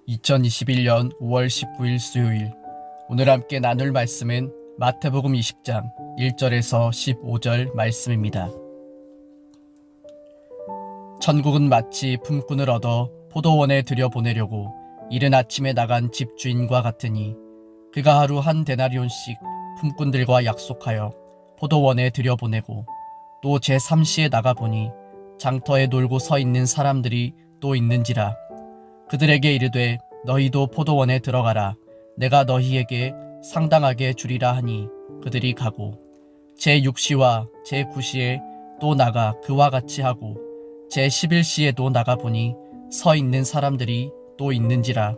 (2021년 5월 19일) 수요일, 오늘 함께 나눌 말씀은 마태복음 20장 1절에서 15절 말씀입니다. 천국은 마치 품꾼을 얻어 포도원에 들여보내려고 이른 아침에 나간 집주인과 같으니, 그가 하루 한 데나리온씩 품꾼들과 약속하여 포도원에 들여보내고 또 제3시에 나가보니 장터에 놀고 서 있는 사람들이 또 있는지라. 그들에게 이르되 너희도 포도원에 들어가라. 내가 너희에게 상당하게 주리라 하니 그들이 가고, 제6시와 제9시에 또 나가 그와 같이 하고, 제11시에도 나가보니 서 있는 사람들이 또 있는지라.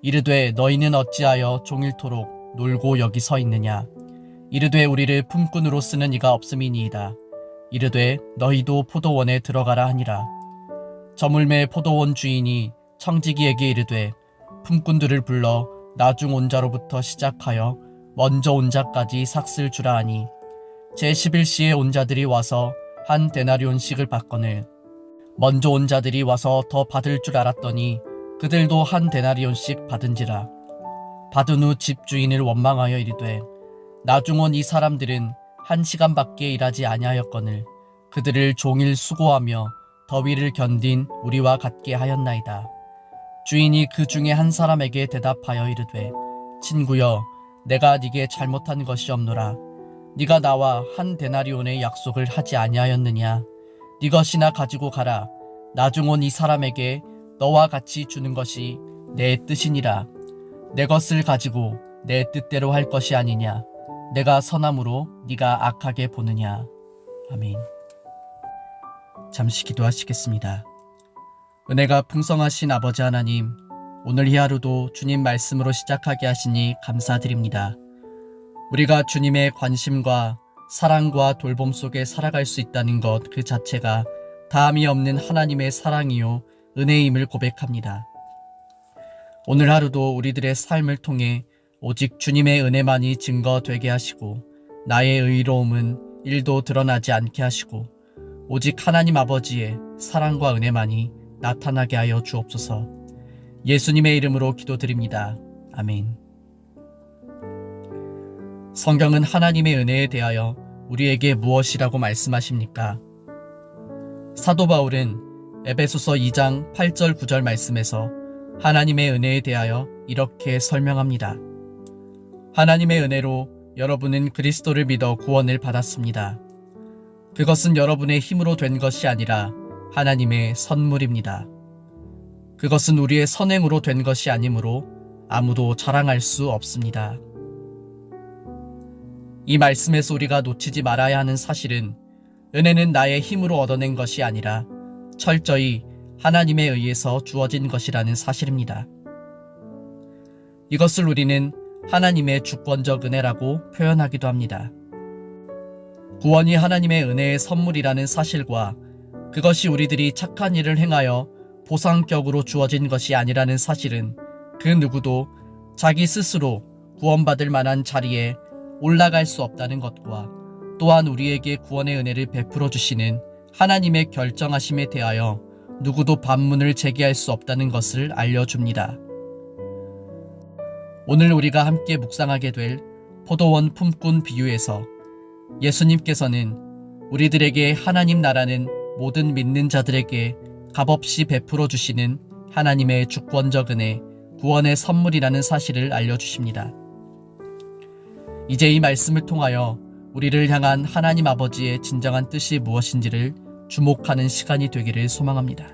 이르되 너희는 어찌하여 종일토록 놀고 여기 서 있느냐. 이르되 우리를 품꾼으로 쓰는 이가 없음이니이다. 이르되 너희도 포도원에 들어가라 하니라. 저물매 포도원 주인이 청지기에게 이르되 품꾼들을 불러 나중 온 자로부터 시작하여 먼저 온 자까지 삭슬 주라 하니, 제11시에 온 자들이 와서 한 데나리온씩을 받거늘, 먼저 온 자들이 와서 더 받을 줄 알았더니 그들도 한 데나리온씩 받은지라. 받은 후 집주인을 원망하여 이르되 나중 온 이 사람들은 1시간밖에 일하지 아니하였거늘 그들을 종일 수고하며 더위를 견딘 우리와 같게 하였나이다. 주인이 그 중에 한 사람에게 대답하여 이르되 친구여, 내가 네게 잘못한 것이 없노라. 네가 나와 한 데나리온의 약속을 하지 아니하였느냐. 네 것이나 가지고 가라. 나중 온 이 사람에게 너와 같이 주는 것이 내 뜻이니라. 내 것을 가지고 내 뜻대로 할 것이 아니냐. 내가 선함으로 네가 악하게 보느냐. 아멘. 잠시 기도하시겠습니다. 은혜가 풍성하신 아버지 하나님, 오늘 이 하루도 주님 말씀으로 시작하게 하시니 감사드립니다. 우리가 주님의 관심과 사랑과 돌봄 속에 살아갈 수 있다는 것 그 자체가 다함이 없는 하나님의 사랑이요 은혜임을 고백합니다. 오늘 하루도 우리들의 삶을 통해 오직 주님의 은혜만이 증거되게 하시고, 나의 의로움은 1도 드러나지 않게 하시고, 오직 하나님 아버지의 사랑과 은혜만이 나타나게 하여 주옵소서. 예수님의 이름으로 기도드립니다. 아멘. 성경은 하나님의 은혜에 대하여 우리에게 무엇이라고 말씀하십니까? 사도 바울은 에베소서 2장 8절 9절 말씀에서 하나님의 은혜에 대하여 이렇게 설명합니다. 하나님의 은혜로 여러분은 그리스도를 믿어 구원을 받았습니다. 그것은 여러분의 힘으로 된 것이 아니라 하나님의 선물입니다. 그것은 우리의 선행으로 된 것이 아니므로 아무도 자랑할 수 없습니다. 이 말씀에서 우리가 놓치지 말아야 하는 사실은, 은혜는 나의 힘으로 얻어낸 것이 아니라 철저히 하나님에 의해서 주어진 것이라는 사실입니다. 이것을 우리는 하나님의 주권적 은혜라고 표현하기도 합니다. 구원이 하나님의 은혜의 선물이라는 사실과, 그것이 우리들이 착한 일을 행하여 보상격으로 주어진 것이 아니라는 사실은 그 누구도 자기 스스로 구원받을 만한 자리에 올라갈 수 없다는 것과, 또한 우리에게 구원의 은혜를 베풀어 주시는 하나님의 결정하심에 대하여 누구도 반문을 제기할 수 없다는 것을 알려줍니다. 오늘 우리가 함께 묵상하게 될 포도원 품꾼 비유에서 예수님께서는 우리들에게 하나님 나라는 모든 믿는 자들에게 값없이 베풀어 주시는 하나님의 주권적 은혜, 구원의 선물이라는 사실을 알려주십니다. 이제 이 말씀을 통하여 우리를 향한 하나님 아버지의 진정한 뜻이 무엇인지를 주목하는 시간이 되기를 소망합니다.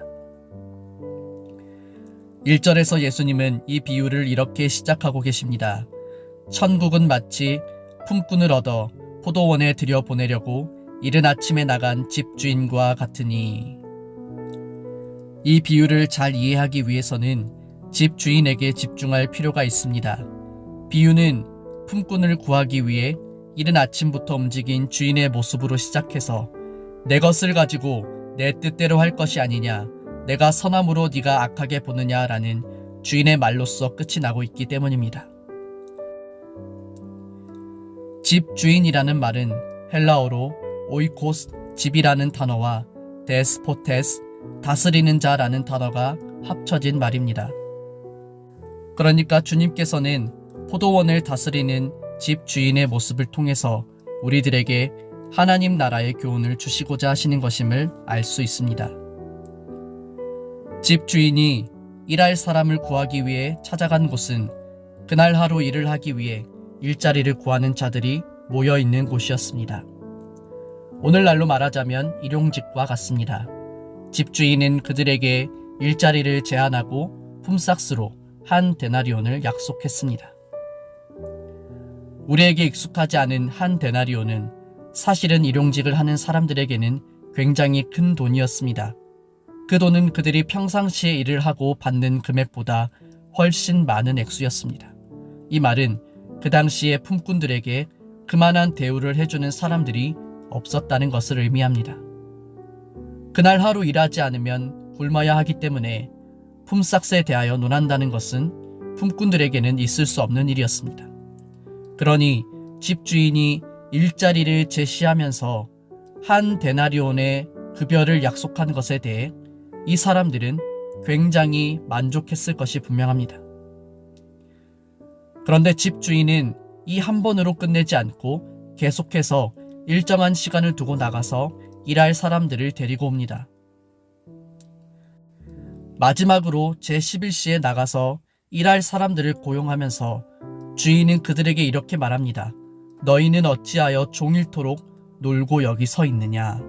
1절에서 예수님은 이 비유를 이렇게 시작하고 계십니다. 천국은 마치 품꾼을 얻어 포도원에 들여보내려고 이른 아침에 나간 집주인과 같으니. 이 비유를 잘 이해하기 위해서는 집주인에게 집중할 필요가 있습니다. 비유는 품꾼을 구하기 위해 이른 아침부터 움직인 주인의 모습으로 시작해서 내 것을 가지고 내 뜻대로 할 것이 아니냐, 내가 선함으로 네가 악하게 보느냐라는 주인의 말로써 끝이 나고 있기 때문입니다. 집주인이라는 말은 헬라어로 오이코스, 집이라는 단어와 데스포테스, 다스리는 자라는 단어가 합쳐진 말입니다. 그러니까 주님께서는 포도원을 다스리는 집주인의 모습을 통해서 우리들에게 하나님 나라의 교훈을 주시고자 하시는 것임을 알 수 있습니다. 집주인이 일할 사람을 구하기 위해 찾아간 곳은 그날 하루 일을 하기 위해 일자리를 구하는 자들이 모여 있는 곳이었습니다. 오늘날로 말하자면 일용직과 같습니다. 집주인은 그들에게 일자리를 제안하고 품삯으로 한 데나리온을 약속했습니다. 우리에게 익숙하지 않은 한 데나리온은 사실은 일용직을 하는 사람들에게는 굉장히 큰 돈이었습니다. 그 돈은 그들이 평상시에 일을 하고 받는 금액보다 훨씬 많은 액수였습니다. 이 말은 그 당시에 품꾼들에게 그만한 대우를 해주는 사람들이 없었다는 것을 의미합니다. 그날 하루 일하지 않으면 굶어야 하기 때문에 품삯에 대하여 논한다는 것은 품꾼들에게는 있을 수 없는 일이었습니다. 그러니 집주인이 일자리를 제시하면서 한 데나리온의 급여를 약속한 것에 대해 이 사람들은 굉장히 만족했을 것이 분명합니다. 그런데 집주인은 이 한 번으로 끝내지 않고 계속해서 일정한 시간을 두고 나가서 일할 사람들을 데리고 옵니다. 마지막으로 제11시에 나가서 일할 사람들을 고용하면서 주인은 그들에게 이렇게 말합니다. 너희는 어찌하여 종일토록 놀고 여기 서 있느냐?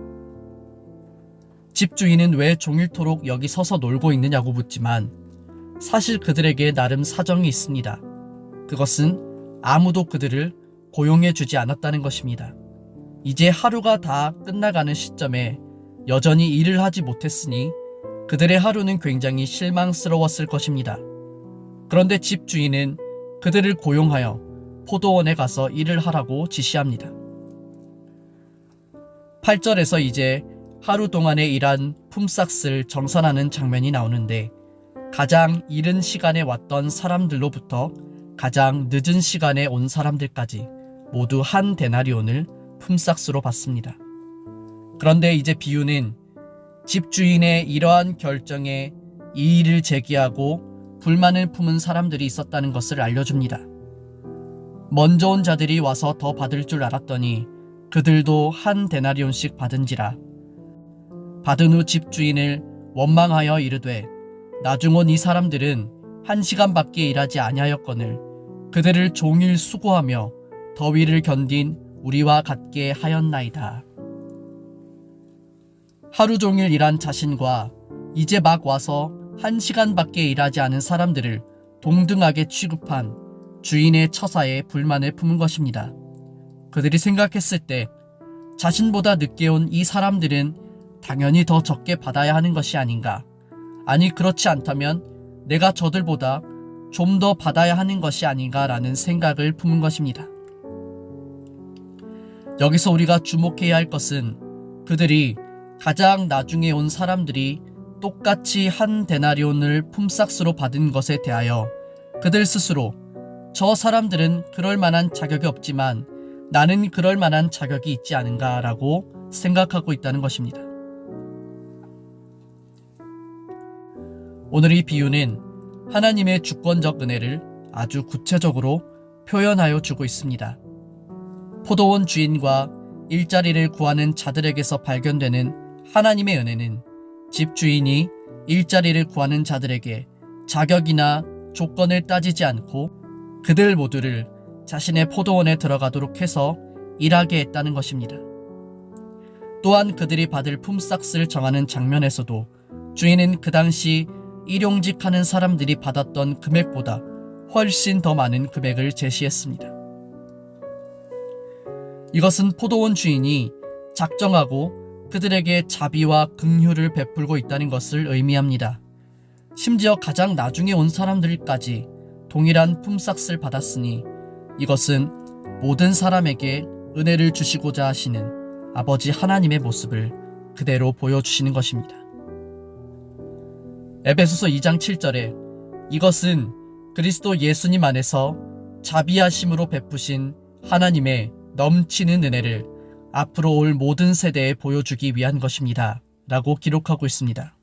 집주인은 왜 종일토록 여기 서서 놀고 있느냐고 묻지만 사실 그들에게 나름 사정이 있습니다. 그것은 아무도 그들을 고용해주지 않았다는 것입니다. 이제 하루가 다 끝나가는 시점에 여전히 일을 하지 못했으니 그들의 하루는 굉장히 실망스러웠을 것입니다. 그런데 집주인은 그들을 고용하여 포도원에 가서 일을 하라고 지시합니다. 8절에서 이제 하루 동안에 일한 품삯을 정산하는 장면이 나오는데 가장 이른 시간에 왔던 사람들로부터 가장 늦은 시간에 온 사람들까지 모두 한 데나리온을 품삯으로 받습니다. 그런데 이제 비유는 집주인의 이러한 결정에 이의를 제기하고 불만을 품은 사람들이 있었다는 것을 알려줍니다. 먼저 온 자들이 와서 더 받을 줄 알았더니 그들도 한 데나리온씩 받은지라. 받은 후 집주인을 원망하여 이르되 나중 온 이 사람들은 1시간밖에 일하지 아니하였거늘 그들을 종일 수고하며 더위를 견딘 우리와 같게 하였나이다. 하루 종일 일한 자신과 이제 막 와서 1시간밖에 일하지 않은 사람들을 동등하게 취급한 주인의 처사에 불만을 품은 것입니다. 그들이 생각했을 때 자신보다 늦게 온 이 사람들은 당연히 더 적게 받아야 하는 것이 아닌가. 아니 그렇지 않다면 내가 저들보다 좀 더 받아야 하는 것이 아닌가라는 생각을 품은 것입니다. 여기서 우리가 주목해야 할 것은 그들이 가장 나중에 온 사람들이 똑같이 한 데나리온을 품삯으로 받은 것에 대하여 그들 스스로 저 사람들은 그럴 만한 자격이 없지만 나는 그럴 만한 자격이 있지 않은가라고 생각하고 있다는 것입니다. 오늘 이 비유는 하나님의 주권적 은혜를 아주 구체적으로 표현하여 주고 있습니다. 포도원 주인과 일자리를 구하는 자들에게서 발견되는 하나님의 은혜는 집주인이 일자리를 구하는 자들에게 자격이나 조건을 따지지 않고 그들 모두를 자신의 포도원에 들어가도록 해서 일하게 했다는 것입니다. 또한 그들이 받을 품삯을 정하는 장면에서도 주인은 그 당시 일용직하는 사람들이 받았던 금액보다 훨씬 더 많은 금액을 제시했습니다. 이것은 포도원 주인이 작정하고 그들에게 자비와 긍휼을 베풀고 있다는 것을 의미합니다. 심지어 가장 나중에 온 사람들까지 동일한 품삯을 받았으니 이것은 모든 사람에게 은혜를 주시고자 하시는 아버지 하나님의 모습을 그대로 보여주시는 것입니다. 에베소서 2장 7절에 이것은 그리스도 예수님 안에서 자비하심으로 베푸신 하나님의 넘치는 은혜를 앞으로 올 모든 세대에 보여주기 위한 것입니다. 라고 기록하고 있습니다.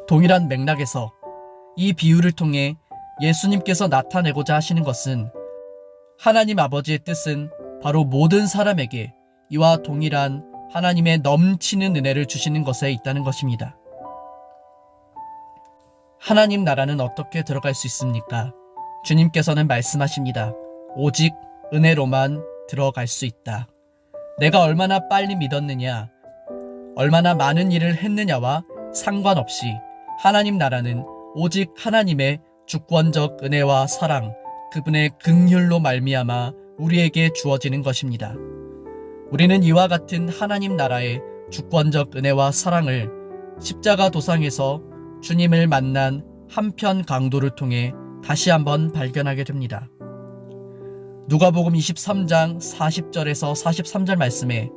동일한 맥락에서 이 비유를 통해 예수님께서 나타내고자 하시는 것은 하나님 아버지의 뜻은 바로 모든 사람에게 이와 동일한 하나님의 넘치는 은혜를 주시는 것에 있다는 것입니다. 하나님 나라는 어떻게 들어갈 수 있습니까? 주님께서는 말씀하십니다. 오직 은혜로만 들어갈 수 있다. 내가 얼마나 빨리 믿었느냐, 얼마나 많은 일을 했느냐와 상관없이 하나님 나라는 오직 하나님의 주권적 은혜와 사랑, 그분의 긍휼로 말미암아 우리에게 주어지는 것입니다. 우리는 이와 같은 하나님 나라의 주권적 은혜와 사랑을 십자가 도상에서 주님을 만난 한편 강도를 통해 다시 한번 발견하게 됩니다. 누가복음 23장 40절에서 43절 말씀에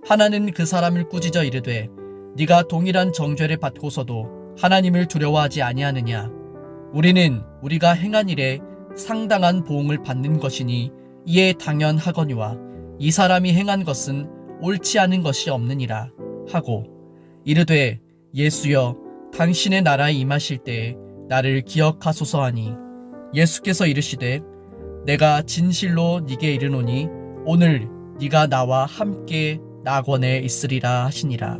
하나는 그 사람을 꾸짖어 이르되 네가 동일한 정죄를 받고서도 하나님을 두려워하지 아니하느냐. 우리는 우리가 행한 일에 상당한 보응을 받는 것이니 이에 당연하거니와 이 사람이 행한 것은 옳지 않은 것이 없느니라 하고 이르되 예수여 당신의 나라에 임하실 때에 나를 기억하소서 하니 예수께서 이르시되 내가 진실로 네게 이르노니 오늘 네가 나와 함께 낙원에 있으리라 하시니라.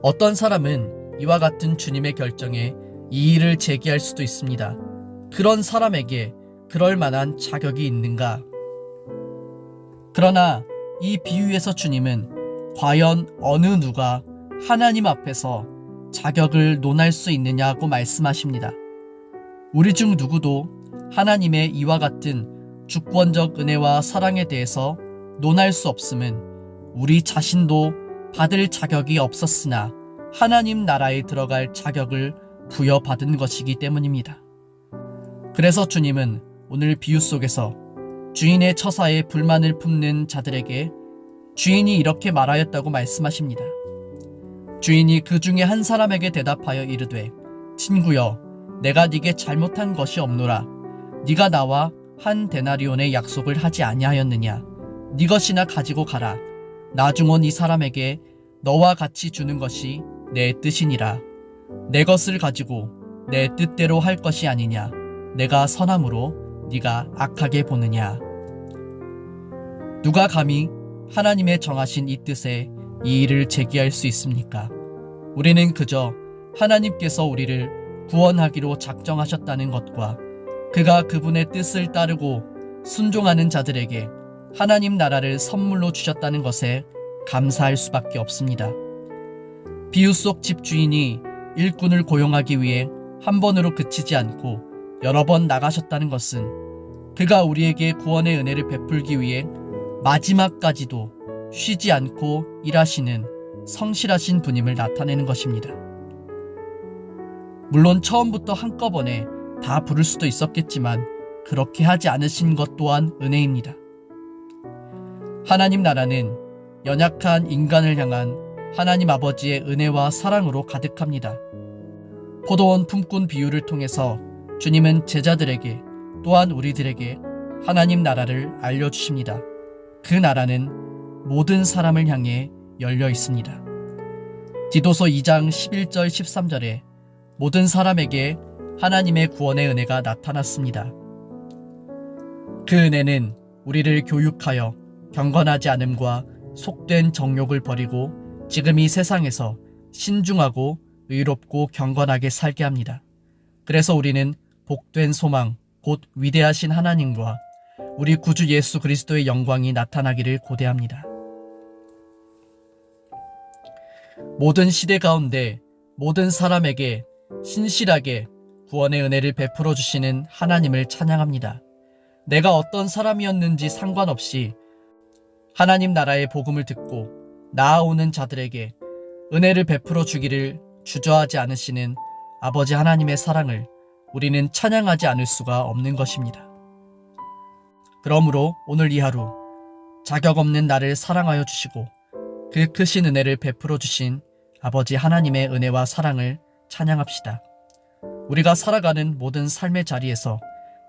어떤 사람은 이와 같은 주님의 결정에 이의를 제기할 수도 있습니다. 그런 사람에게 그럴 만한 자격이 있는가? 그러나 이 비유에서 주님은 과연 어느 누가 하나님 앞에서 자격을 논할 수 있느냐고 말씀하십니다. 우리 중 누구도 하나님의 이와 같은 주권적 은혜와 사랑에 대해서 논할 수 없음은 우리 자신도 받을 자격이 없었으나 하나님 나라에 들어갈 자격을 부여받은 것이기 때문입니다. 그래서 주님은 오늘 비유 속에서 주인의 처사에 불만을 품는 자들에게 주인이 이렇게 말하였다고 말씀하십니다. 주인이 그 중에 한 사람에게 대답하여 이르되 친구여 내가 네게 잘못한 것이 없노라. 네가 나와 한 데나리온의 약속을 하지 아니하였느냐. 네 것이나 가지고 가라. 나중온 이 사람에게 너와 같이 주는 것이 내 뜻이니라. 내 것을 가지고 내 뜻대로 할 것이 아니냐. 내가 선함으로 네가 악하게 보느냐. 누가 감히 하나님의 정하신 이 뜻에 이의를 제기할 수 있습니까? 우리는 그저 하나님께서 우리를 구원하기로 작정하셨다는 것과 그가 그분의 뜻을 따르고 순종하는 자들에게 하나님 나라를 선물로 주셨다는 것에 감사할 수밖에 없습니다. 비유 속 집주인이 일꾼을 고용하기 위해 한 번으로 그치지 않고 여러 번 나가셨다는 것은 그가 우리에게 구원의 은혜를 베풀기 위해 마지막까지도 쉬지 않고 일하시는 성실하신 분임을 나타내는 것입니다. 물론 처음부터 한꺼번에 다 부를 수도 있었겠지만 그렇게 하지 않으신 것 또한 은혜입니다. 하나님 나라는 연약한 인간을 향한 하나님 아버지의 은혜와 사랑으로 가득합니다. 포도원 품꾼 비유를 통해서 주님은 제자들에게 또한 우리들에게 하나님 나라를 알려주십니다. 그 나라는 모든 사람을 향해 열려 있습니다. 디도서 2장 11절 13절에 모든 사람에게 하나님의 구원의 은혜가 나타났습니다. 그 은혜는 우리를 교육하여 경건하지 않음과 속된 정욕을 버리고 지금 이 세상에서 신중하고 의롭고 경건하게 살게 합니다. 그래서 우리는 복된 소망, 곧 위대하신 하나님과 우리 구주 예수 그리스도의 영광이 나타나기를 고대합니다. 모든 시대 가운데 모든 사람에게 신실하게 구원의 은혜를 베풀어 주시는 하나님을 찬양합니다. 내가 어떤 사람이었는지 상관없이 하나님 나라의 복음을 듣고 나아오는 자들에게 은혜를 베풀어 주기를 주저하지 않으시는 아버지 하나님의 사랑을 우리는 찬양하지 않을 수가 없는 것입니다. 그러므로 오늘 이 하루 자격 없는 나를 사랑하여 주시고 그 크신 은혜를 베풀어 주신 아버지 하나님의 은혜와 사랑을 찬양합시다. 우리가 살아가는 모든 삶의 자리에서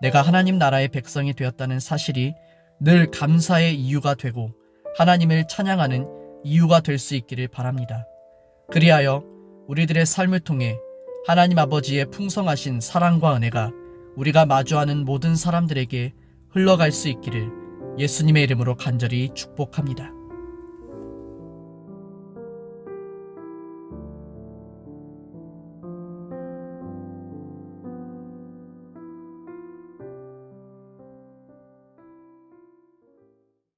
내가 하나님 나라의 백성이 되었다는 사실이 늘 감사의 이유가 되고 하나님을 찬양하는 이유가 될 수 있기를 바랍니다. 그리하여 우리들의 삶을 통해 하나님 아버지의 풍성하신 사랑과 은혜가 우리가 마주하는 모든 사람들에게 흘러갈 수 있기를 예수님의 이름으로 간절히 축복합니다.